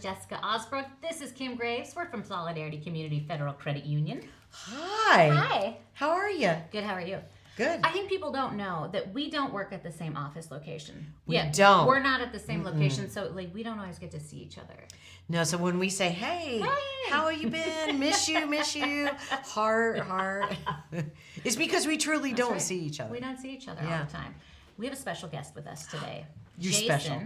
Jessica Osbrook. This is Kim Graves. We're from Solidarity Community Federal Credit Union. Hi. Hi. How are you? Good, how are you? Good. I think people don't know that we don't work at the same office location. We don't. We're not at the same location, so we don't always get to see each other. No, so when we say, hey, how have you been? Miss you, heart. It's because we truly don't see each other. We don't see each other all the time. We have a special guest with us today. You're Jason, special.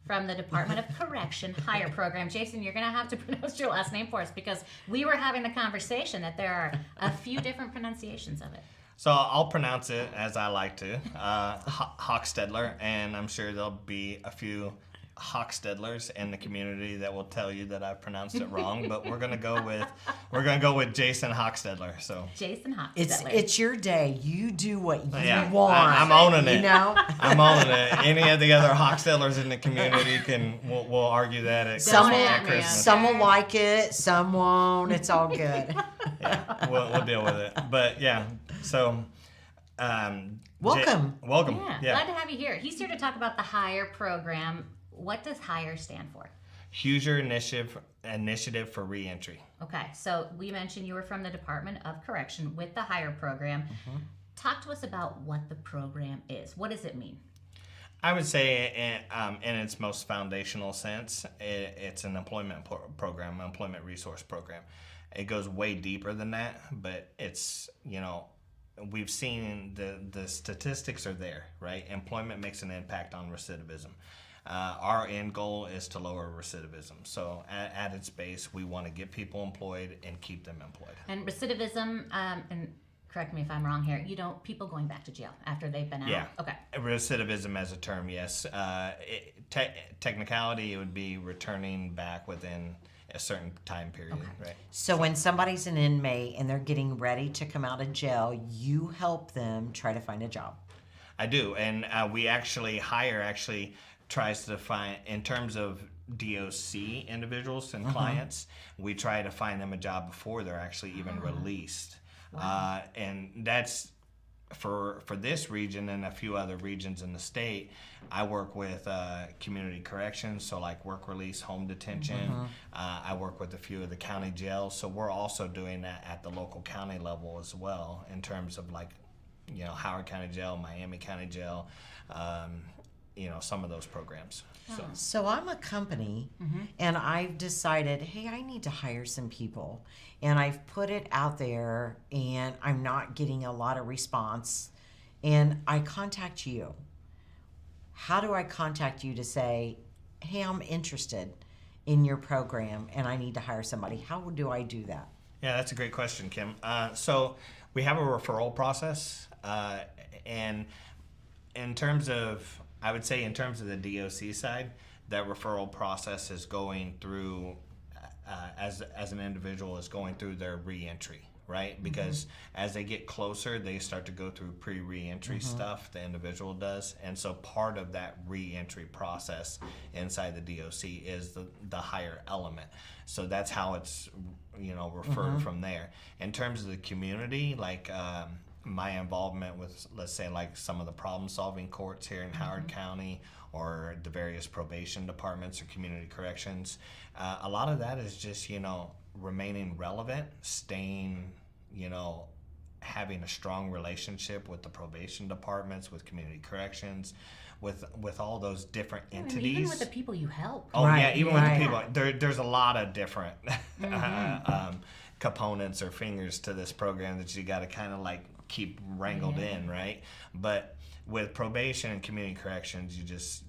From the Department of Correction Hire Program. Jason, you're going to have to pronounce your last name for us because we were having the conversation that there are a few different pronunciations of it. So I'll pronounce it as I like to, Hochstedler, and I'm sure there'll be a few Hochstedlers in the community that will tell you that I pronounced it wrong. But we're gonna go with Jason Hochstedler. So Jason Hochstedler. It's your day. You do what you yeah, want. I'm owning it. You know, I'm owning it. Any of the other Hochstedlers in the community will argue that at Christmas. Some will like it, some won't. It's all good. Yeah, we'll deal with it. But yeah, so. Welcome. Yeah, glad to have you here. He's here to talk about the HIRE program. What does HIRE stand for? Hoosier Initiative for Reentry. Okay, so we mentioned you were from the Department of Correction with the HIRE program. Mm-hmm. Talk to us about what the program is. What does it mean? I would say in its most foundational sense, it's an employment program, employment resource program. It goes way deeper than that, but it's, we've seen the statistics are there, right? Employment makes an impact on recidivism. Our end goal is to lower recidivism. So at its base, we want to get people employed and keep them employed. And recidivism, and correct me if I'm wrong here, people going back to jail after they've been out? Yeah. Okay. Recidivism as a term, yes. Technicality, it would be returning back within a certain time period, right? So when somebody's an inmate and they're getting ready to come out of jail, you help them try to find a job. I do, and HIRE tries to find, in terms of DOC individuals and clients, we try to find them a job before they're actually even released. Wow. And that's for this region and a few other regions in the state. I work with community corrections, so like work release, home detention. I work with a few of the county jails, so we're also doing that at the local county level as well in terms of Howard County Jail, Miami County Jail, some of those programs. So I'm a company and I've decided, hey, I need to hire some people. And I've put it out there and I'm not getting a lot of response. And I contact you. How do I contact you to say, hey, I'm interested in your program and I need to hire somebody? How do I do that? Yeah, that's a great question, Kim. So we have a referral process. And in terms of the DOC side, that referral process is going through, as an individual is going through their reentry, right? Because as they get closer, they start to go through pre-reentry stuff, the individual does. And so part of that reentry process inside the DOC is the HIRE element. So that's how it's, referred from there. In terms of the community, my involvement with, let's say, some of the problem-solving courts here in Howard County or the various probation departments or community corrections, a lot of that is just, remaining relevant, staying, having a strong relationship with the probation departments, with community corrections, with all those different entities. Even with the people you help. Oh, yeah, even with the people. There's a lot of different components or fingers to this program that you got to kind of keep wrangled in, right? But with probation and community corrections, you just,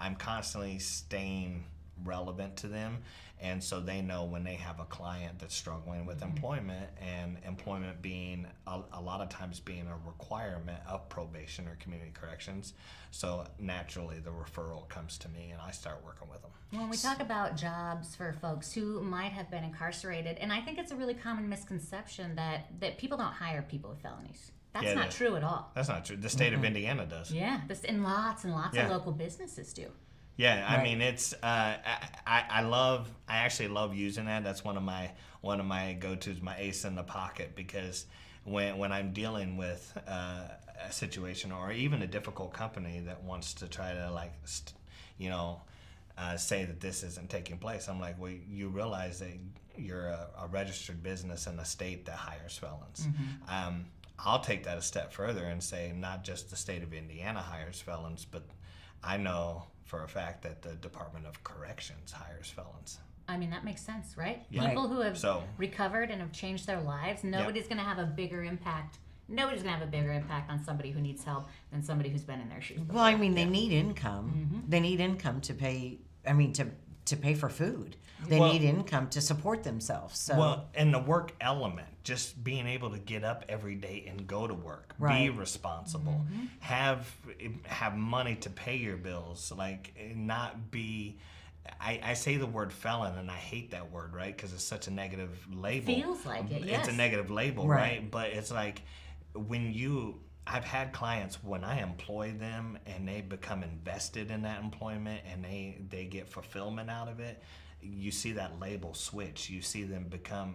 I'm constantly staying relevant to them. And so they know when they have a client that's struggling with employment, and employment being a lot of times being a requirement of probation or community corrections. So naturally the referral comes to me and I start working with them. When we talk about jobs for folks who might have been incarcerated, and I think it's a really common misconception that people don't hire people with felonies. That's not true at all. That's not true. The state of Indiana does. Yeah, and lots of local businesses do. Yeah, I mean, it's I actually love using that. That's one of my go-tos, my ace in the pocket, because when I'm dealing with a situation or even a difficult company that wants to try to say that this isn't taking place. I'm like, well, you realize that you're a registered business in a state that hires felons. I'll take that a step further and say not just the state of Indiana hires felons, but I know for a fact that the Department of Corrections hires felons. I mean, that makes sense, right? Yeah. People who have recovered and have changed their lives, nobody's going to have a bigger impact. Nobody's going to have a bigger impact on somebody who needs help than somebody who's been in their shoes before. Well, I mean, they need income. They need income to pay, to pay for food. They need income to support themselves. So. Well, and the work element, just being able to get up every day and go to work, be responsible, have money to pay your bills, like not be. I say the word felon, and I hate that word, right? Because it's such a negative label. Feels like it, yes. It's a negative label, right? But it's like I've had clients when I employ them and they become invested in that employment and they get fulfillment out of it. You see that label switch. You see them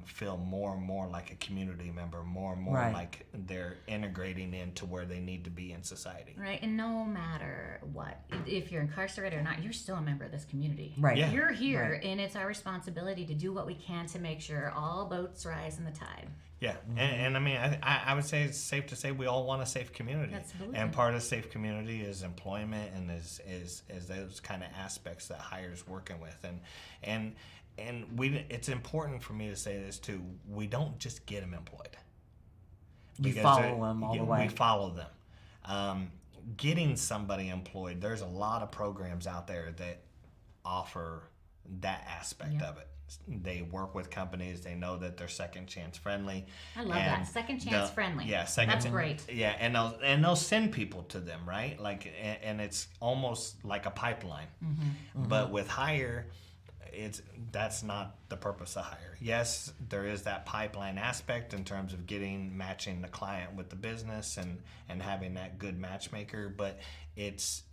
feel more and more like a community member, more and more like they're integrating into where they need to be in society. Right, and no matter what, if you're incarcerated or not, you're still a member of this community. Right. Yeah. You're here, and it's our responsibility to do what we can to make sure all boats rise in the tide. Yeah, and I mean, I would say it's safe to say we all want a safe community. Absolutely. And part of safe community is employment and is those kind of aspects that hire's working with. And it's important for me to say this too. We don't just get them employed. You follow them all the way. We follow them. Getting somebody employed, there's a lot of programs out there that offer that aspect of it. They work with companies. They know that they're second chance friendly. I love that, second chance friendly. Yeah, that's great. Yeah, and they'll send people to them, right? Like, and it's almost like a pipeline. But with hire, that's not the purpose of hire. Yes, there is that pipeline aspect in terms of matching the client with the business and having that good matchmaker, but it's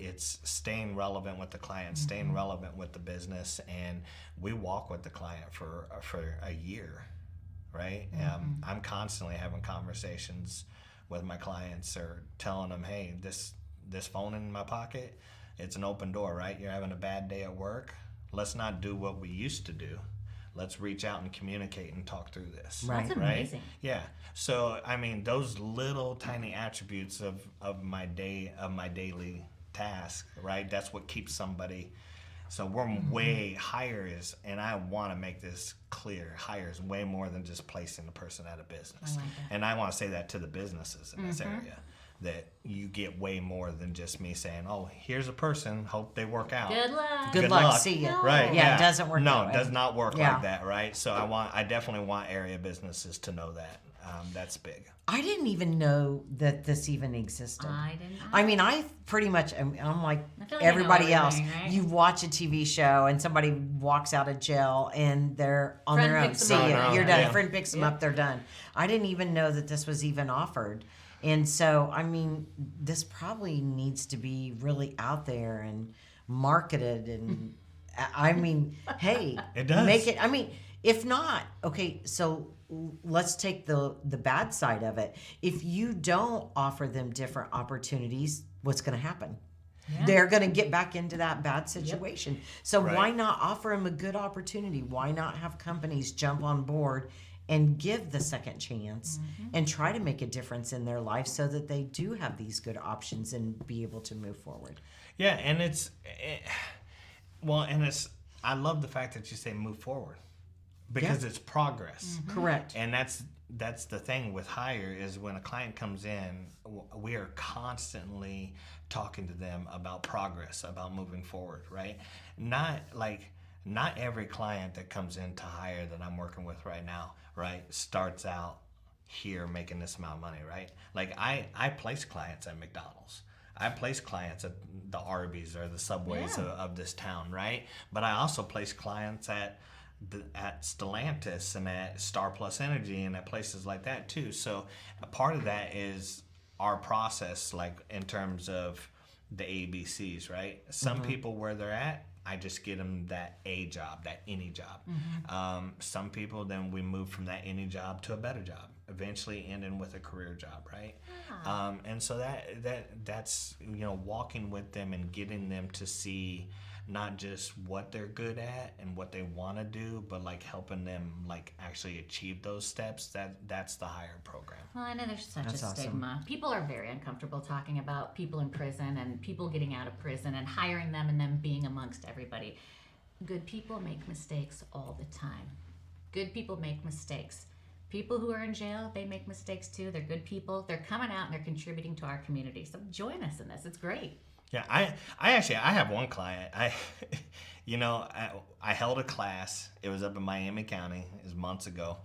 staying relevant with the client, staying relevant with the business, and we walk with the client for a year, right? I'm constantly having conversations with my clients or telling them, hey, this phone in my pocket, it's an open door, right? You're having a bad day at work. Let's not do what we used to do. Let's reach out and communicate and talk through this. Right. That's amazing. Yeah. So I mean, those little tiny attributes of my daily task, right? That's what keeps somebody. So we're way higher and I want to make this clear. Hire is way more than just placing the person at a business. I like that. And I want to say that to the businesses in this area. That you get way more than just me saying, oh, here's a person, hope they work out. Good luck. Good luck. See ya. No. Right. Yeah, it doesn't work No, that it way. does not work Yeah. like that, right? So I definitely want area businesses to know that. That's big. I didn't even know that this even existed. I didn't. I mean, I'm like I feel like I know everybody else. everything, right? You watch a TV show and somebody walks out of jail and they're on Friend their own. picks See them up. ya. You're Yeah. done. Friend picks them up. They're done. I didn't even know that this was even offered. And so, I mean, this probably needs to be really out there and marketed. And I mean, hey, It does. make it. I mean, if not, okay, so let's take the bad side of it. If you don't offer them different opportunities, what's going to happen? Yeah. They're going to get back into that bad situation. So Right. why not offer them a good opportunity? Why not have companies jump on board and give the second chance and try to make a difference in their life so that they do have these good options and be able to move forward? Yeah, and I love the fact that you say move forward because it's progress. Correct. And that's the thing with hire is when a client comes in, we are constantly talking to them about progress, about moving forward, right? Not every client that comes in to hire that I'm working with right now, right, starts out here making this amount of money, right? Like I place clients at McDonald's. I place clients at the Arby's or the Subways of this town, right? But I also place clients at Stellantis and at Star Plus Energy and at places like that too. So a part of that is our process, like in terms of the ABCs, right? Some people where they're at, I just get them that A job, that any job. Some people, then we move from that any job to a better job, eventually ending with a career job, right? And so that's walking with them and getting them to see not just what they're good at and what they want to do, but like helping them like actually achieve those steps. That's the hire program. Well, I know there's such That's a awesome. stigma. People are very uncomfortable talking about people in prison and people getting out of prison and hiring them and them being amongst everybody. Good people make mistakes all the time. Good people make mistakes. People who are in jail, they make mistakes too. They're good people. They're coming out and they're contributing to our community. So join us in this. It's great. Yeah, I have one client. I held a class. It was up in Miami County. It was months ago,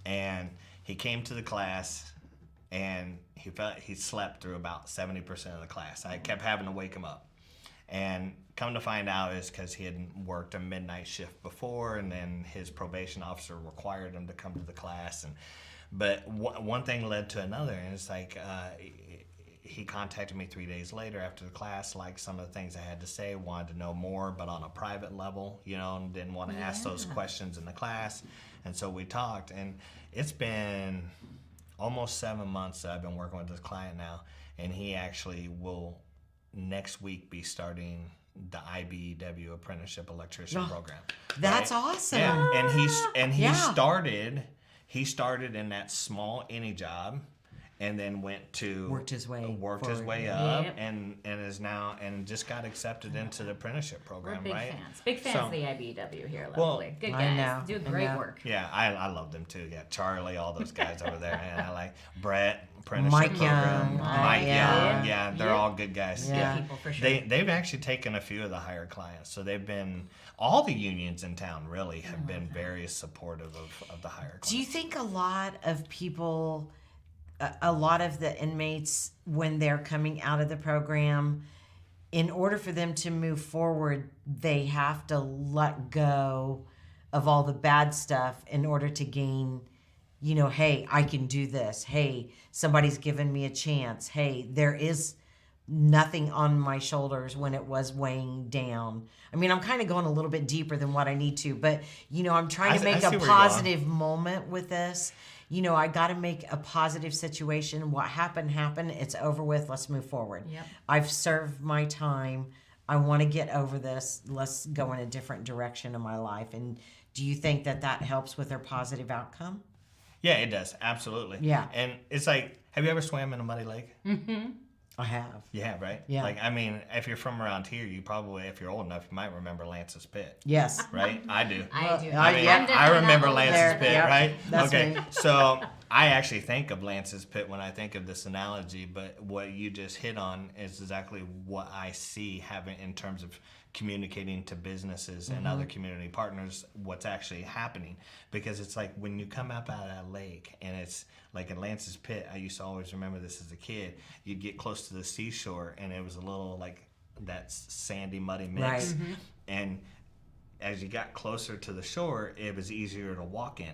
and he came to the class, and he slept through about 70% of the class. I kept having to wake him up, and come to find out is because he had worked a midnight shift before, and then his probation officer required him to come to the class. But one thing led to another, and it's like he contacted me 3 days later after the class, like some of the things I had to say, wanted to know more, but on a private level, and didn't want to ask those questions in the class. And so we talked, and it's been almost 7 months that I've been working with this client now, and he actually will next week be starting the IBEW apprenticeship electrician program. That's right? awesome. Yeah. And he Yeah. started in that small any job, and then worked his way up, Yep. and is now and just got accepted into the apprenticeship program. We're right? big fans So- of the IBEW here Well, locally. Good I guys, know, do I great know. work. Yeah, I love them too. Yeah, Charlie, all those guys over there, and I like Brett, apprenticeship Mike program, Young. Mike Yeah. Young. Yeah, they're Yeah. all good guys. Yeah. Good people for sure. They've actually taken a few of the higher clients, so they've been all the unions in town really have been very supportive of the higher clients. Do you think a lot of people, a lot of the inmates, when they're coming out of the program, in order for them to move forward, they have to let go of all the bad stuff in order to gain, hey, I can do this. Hey, somebody's given me a chance. Hey, there is nothing on my shoulders when it was weighing down. I mean, I'm kind of going a little bit deeper than what I need to, but I'm trying to I make see a where you're positive moment with this. I got to make a positive situation. What happened. It's over with. Let's move forward. Yep. I've served my time. I want to get over this. Let's go in a different direction in my life. And do you think that helps with their positive outcome? Yeah, it does. Absolutely. Yeah. And it's like, have you ever swam in a muddy lake? I have. You have, right? Yeah. Like, I mean, if you're from around here, you probably, if you're old enough, you might remember Lance's Pit. Yes. Right? I do. I do. I mean, I'm I definitely remember not Lance's there. Pit, Yep, right? that's Okay. me. So I actually think of Lance's Pit when I think of this analogy, but what you just hit on is exactly what I see having in terms of communicating to businesses and other community partners what's actually happening. Because it's like when you come up out of that lake, and it's like in Lance's Pit, I used to always remember this as a kid, you'd get close to the seashore and it was a little like that sandy, muddy mix. Right. And as you got closer to the shore, it was easier to walk in.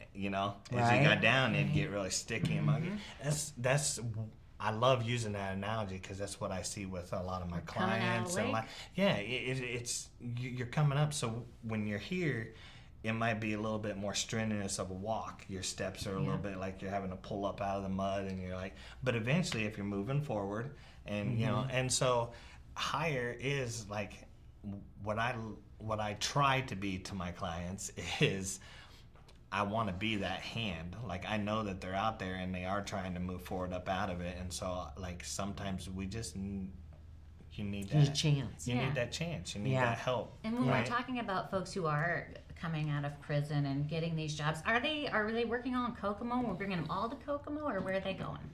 As you Right. got down, it'd get really sticky and muggy. That's I love using that analogy because that's what I see with a lot of my Coming out of clients. the And lake. it's you're coming up. So when you're here, it might be a little bit more strenuous of a walk. Your steps are a little bit like you're having to pull up out of the mud, and you're like. But eventually, if you're moving forward, and and so higher is like what I try to be to my clients is. I want to be that hand. Like, I know that they're out there and they are trying to move forward up out of it. And so, like, sometimes we just you need that Need a chance. You Yeah. need that chance. You need Yeah. that help. And when right? we're talking about folks who are coming out of prison and getting these jobs, are they working on Kokomo? We're bringing them all to Kokomo, or where are they going?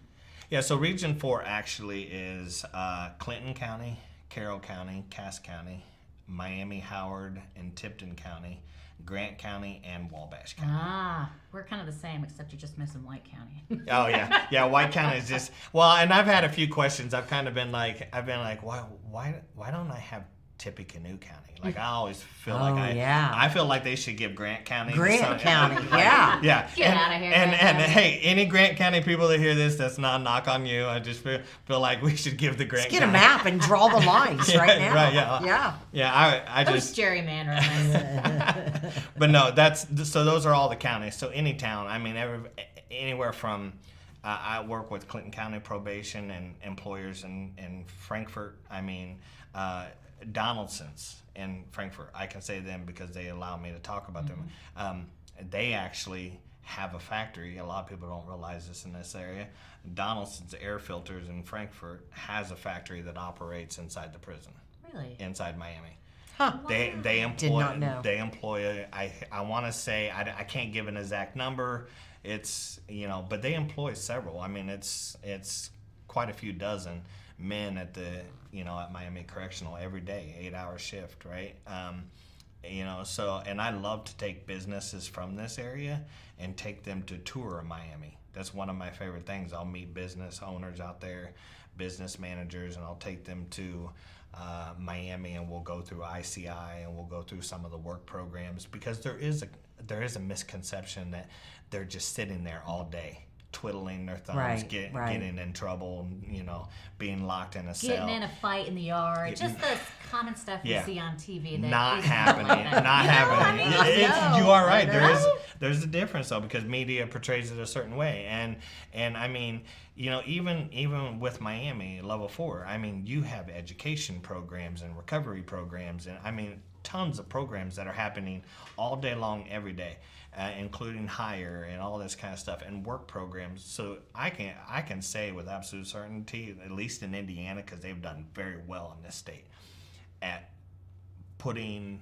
Yeah, so Region 4 actually is Clinton County, Carroll County, Cass County, Miami, Howard, and Tipton County, Grant County, and Wabash County. Ah, we're kind of the same, except you're just missing White County. Oh yeah, White County is just and I've had a few questions. I've kind of been like, why don't I have Tippecanoe County? Like I always feel I feel like they should give Grant County. Grant County, yeah. Yeah. Get out of here, And Grant County. hey, any Grant County people that hear this, that's not a knock on you. I just feel like we should give the Grant Let's get a County. map and draw the lines right now. Right, yeah. Yeah. Yeah, I Those just gerrymandering. but no, so those are all the counties. So any town, I mean, anywhere from, I work with Clinton County probation and employers in Frankfort. I mean, Donaldson's in Frankfurt. I can say them because they allow me to talk about them. They actually have a factory. A lot of people don't realize this in this area. Donaldson's Air Filters in Frankfurt has a factory that operates inside the prison. Really? Inside Miami. Huh. They employ. Did not know. They employ. I want to say I can't give an exact number. It's but they employ several. I mean, it's quite a few dozen men at the at Miami Correctional every day, 8-hour shift, right? So, and I love to take businesses from this area and take them to tour Miami. That's one of my favorite things. I'll meet business owners out there, business managers, and I'll take them to Miami, and we'll go through ICI and we'll go through some of the work programs, because there is a misconception that they're just sitting there all day, twiddling their thumbs, getting in trouble, being locked in a cell. Getting in a fight in the yard. Just the common stuff you see on TV. That not happening. Not happening. You are right. There's a difference, though, because media portrays it a certain way. And I mean, even with Miami Level 4, I mean, you have education programs and recovery programs, and I mean, tons of programs that are happening all day long, every day. Including hire and all this kind of stuff, and work programs. So I can say with absolute certainty, at least in Indiana, because they've done very well in this state, at putting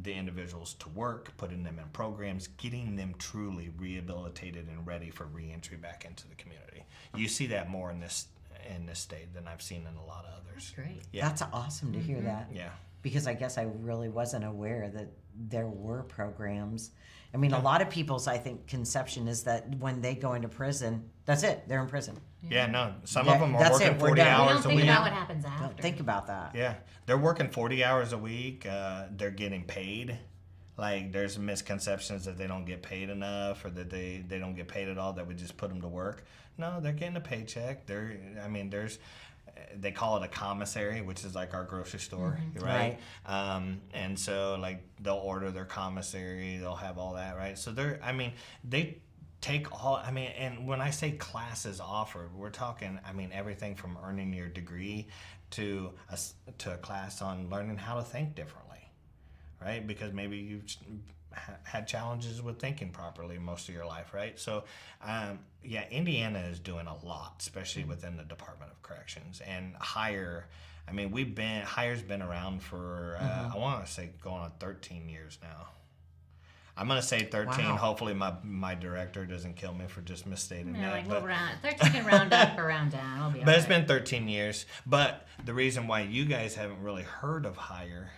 the individuals to work, putting them in programs, getting them truly rehabilitated and ready for reentry back into the community. You see that more in this state than I've seen in a lot of others. Great. Yeah. That's awesome to hear that. Yeah. Because I guess I really wasn't aware that there were programs. I mean, a lot of people's, I think, conception is that when they go into prison, that's it. They're in prison. Yeah, no. Some of them are That's working it, we're 40 done. We hours don't a think week. about what happens after. Don't think about that. Yeah, they're working 40 hours a week. They're getting paid. Like, there's misconceptions that they don't get paid enough, or that they don't get paid at all, that we just put them to work. No, they're getting a paycheck. They call it a commissary, which is like our grocery store, right? And so, like, they'll order their commissary, they'll have all that, right? So they take all, and when I say classes offered, we're talking, everything from earning your degree to a class on learning how to think differently, right? Because maybe you've had challenges with thinking properly most of your life, right? So, Indiana is doing a lot, especially within the Department of Corrections. And Hire's been around for, I want to say, going on 13 years now. I'm going to say 13. Wow. Hopefully my director doesn't kill me for just misstating that. Like, 13 can round up or round down. I'll be all But it's right. been 13 years. But the reason why you guys haven't really heard of Hire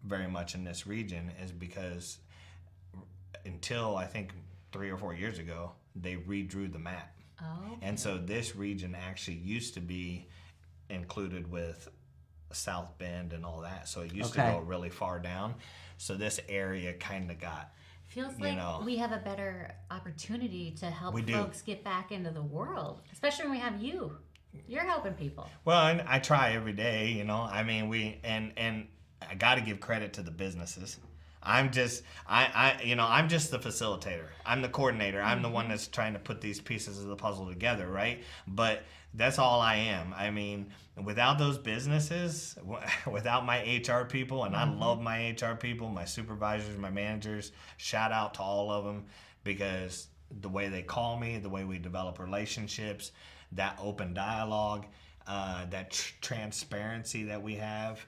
very much in this region is because until I think 3 or 4 years ago, they redrew the map. Oh, okay. And so this region actually used to be included with South Bend and all that. So it used to go really far down. So this area kind of got, Feels like we have a better opportunity to help We do. folks get back into the world, especially when we have you. You're helping people. well, I try every day, and I got to give credit to the businesses. I'm just I'm just the facilitator. I'm the coordinator. I'm the one that's trying to put these pieces of the puzzle together, right? But that's all I am. Without those businesses, without my HR people, and I love my HR people, my supervisors, my managers, shout out to all of them, because the way they call me, the way we develop relationships, that open dialogue, that transparency that we have,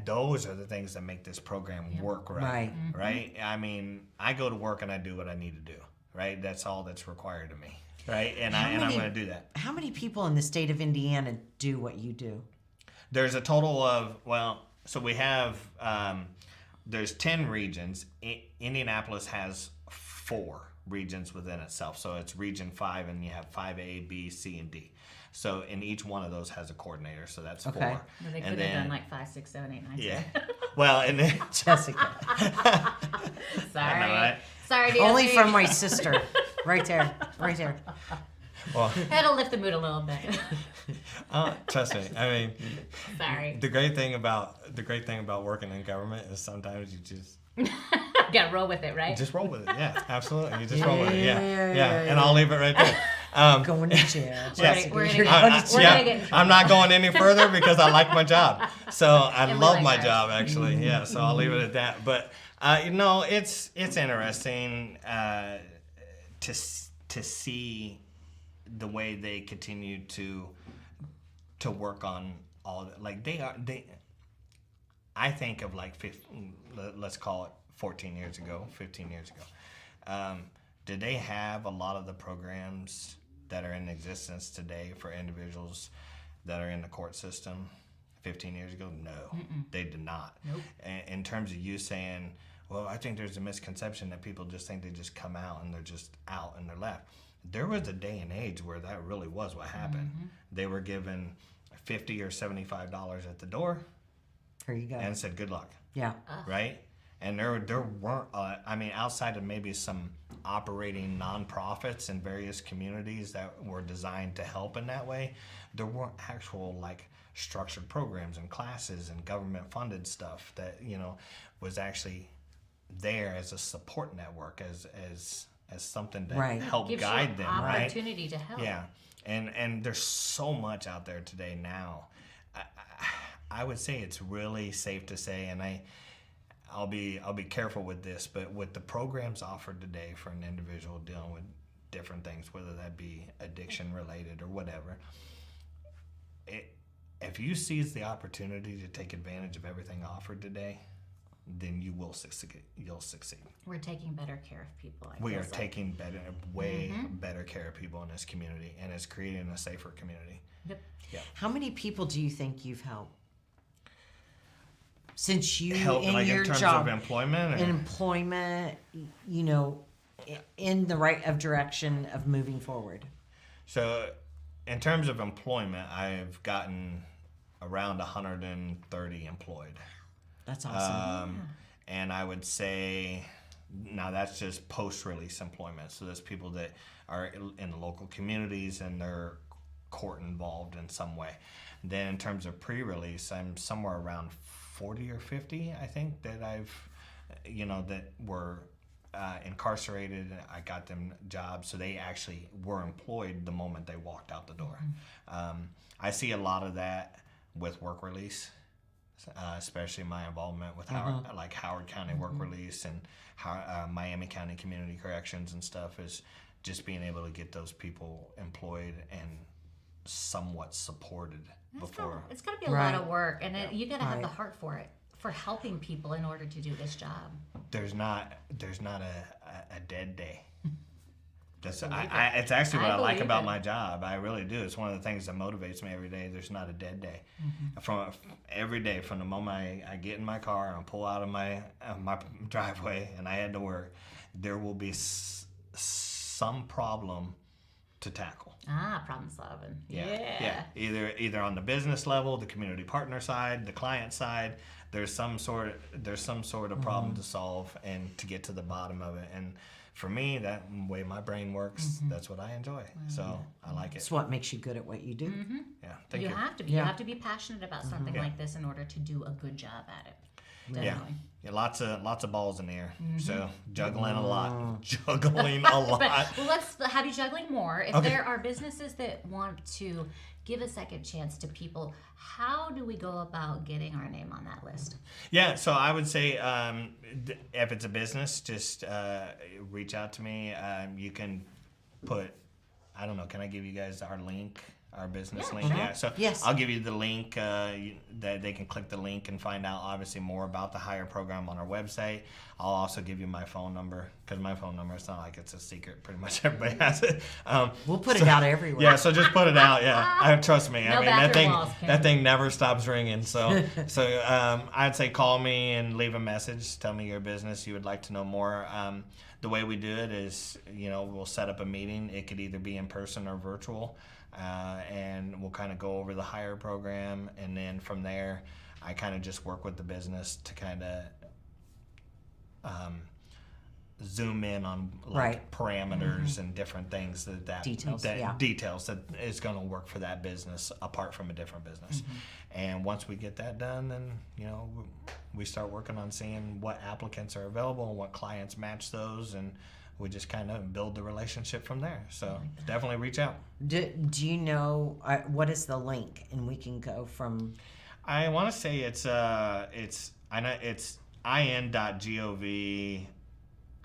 those are the things that make this program work right. I go to work and I do what I need to do, right? That's all that's required of me, right? And I'm going to do that. How many people in the state of Indiana do what you do? There's a total of, so we have, there's 10 regions. Indianapolis has 4 regions within itself. So it's region 5, and you have 5A, B, C, and D. So in each one of those has a coordinator. So that's 4. Well, they could have done like 5, 6, 7, 8, 9, 10. Yeah. Well, and then Jessica. Sorry. I know, right? Sorry, DSC. Only from my sister. Right there. well, Had to lift the mood a little bit. trust me. Sorry. The great thing about working in government is sometimes you just Gotta roll with it, right? roll with it. Yeah, absolutely. You just roll with it. Yeah. Yeah. And I'll leave it right there. Going to jail. Yes. We're gonna get. I'm not going any further because I like my job. So I And we love like my ours. job, actually. Yeah, so I'll leave it at that. But it's interesting to see the way they continue to work on all that. Like I think of like 15, let's call it 14 years ago, 15 years ago. Did they have a lot of the programs that are in existence today for individuals that are in the court system 15 years ago? No, they did not. Nope. In terms of you saying, well, I think there's a misconception that people just think they just come out and they're just out and they're left. There was a day and age where that really was what happened. They were given $50 or $75 at the door There you go. and said, good luck, Yeah. right? And there weren't, outside of maybe some operating nonprofits in various communities that were designed to help in that way, there weren't actual like structured programs and classes and government funded stuff that, was actually there as a support network, as something to Right. help Gives guide you them, an right? opportunity to help. Yeah, and there's so much out there today now. I would say it's really safe to say, and I'll be careful with this, but with the programs offered today for an individual dealing with different things, whether that be addiction related or whatever, if you seize the opportunity to take advantage of everything offered today, then you will succeed. You'll succeed. We're taking better care of people. We are taking way better care of people in this community, and it's creating a safer community. Yep. How many people do you think you've helped? Since you Help, in like your in terms job, of employment, in employment, in the right of direction of moving forward. So, in terms of employment, I've gotten around 130 employed. That's awesome. And I would say, now that's just post-release employment. So there's people that are in the local communities and they're court involved in some way. Then in terms of pre-release, I'm somewhere around 40 or 50, I think, that that were incarcerated. I got them jobs, so they actually were employed the moment they walked out the door. I see a lot of that with work release, especially my involvement with Howard County work release and Miami County Community Corrections and stuff, is just being able to get those people employed and somewhat supported before. It's got to be a lot of work, and you got to have the heart for it, for helping people in order to do this job. There's not a dead day. It's actually what I like about my job. I really do. It's one of the things that motivates me every day. There's not a dead day. Every day, from the moment I get in my car and pull out of my driveway and I head to work, there will be some problem to tackle. Problem solving. Yeah. Either on the business level, the community partner side, the client side, there's some sort of problem to solve and to get to the bottom of it. And for me, that way my brain works, that's what I enjoy. So I like it. It's what makes you good at what you do. Yeah. Thank you. You have to be. You have to be passionate about something like this in order to do a good job at it. Definitely. Yeah, lots of balls in the air. So juggling a lot. Juggling a lot. Well, let's have you juggling more. If there are businesses that want to give a second chance to people, how do we go about getting our name on that list? Yeah, so I would say if it's a business, just reach out to me. You can put, I don't know, can I give you guys our link? Our business link. Sure. Yeah, so Yes. I'll give you the link that they can click the link and find out obviously more about the Hire program on our website. I'll also give you my phone number, because my phone number, it's not like it's a secret. Pretty much everybody has it. We'll put it out everywhere. Yeah, so just put it out. Yeah, trust me. No bathroom walls, Kim. that thing never stops ringing. So I'd say call me and leave a message. Tell me your business. You would like to know more. The way we do it is, we'll set up a meeting. It could either be in person or virtual. And we'll kind of go over the Hire program, and then from there I kind of just work with the business to kind of zoom in on parameters and different things that details that is going to work for that business apart from a different business. And once we get that done, then we start working on seeing what applicants are available and what clients match those, and we just kind of build the relationship from there. So definitely reach out. Do you know what is the link? And we can go from. I want to say it's in.gov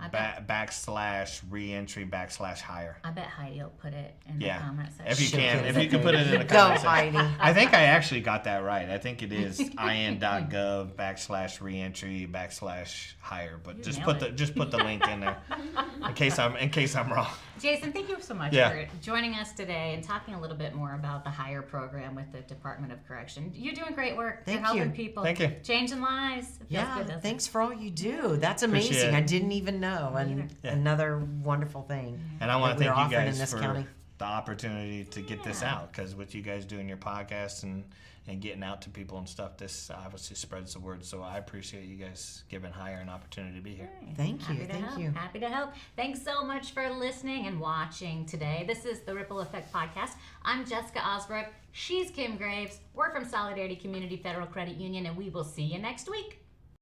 /reentry/hire. I bet Heidi will put it in the comment section. If you can put it in the Go, comment Heidi. section. I think I actually got that right. I think it is in.gov /reentry/hire. But just put the link in there in case I'm wrong. Jason, thank you so much for joining us today and talking a little bit more about the HIRE program with the Department of Correction. You're doing great work. You're helping people. Thank you. Changing lives. It feels good, doesn't thanks for all you do. That's amazing. Appreciate it. I didn't even know. And another wonderful thing. And I want to thank you guys in this for county. the opportunity to get this out, because with you guys doing your podcast and getting out to people and stuff, this obviously spreads the word. So I appreciate you guys giving HIRE an opportunity to be here. Thank you. Happy to help. Thanks so much for listening and watching today. This is the Ripple Effect Podcast. I'm Jessica Osbrook. She's Kim Graves. We're from Solidarity Community Federal Credit Union, and we will see you next week.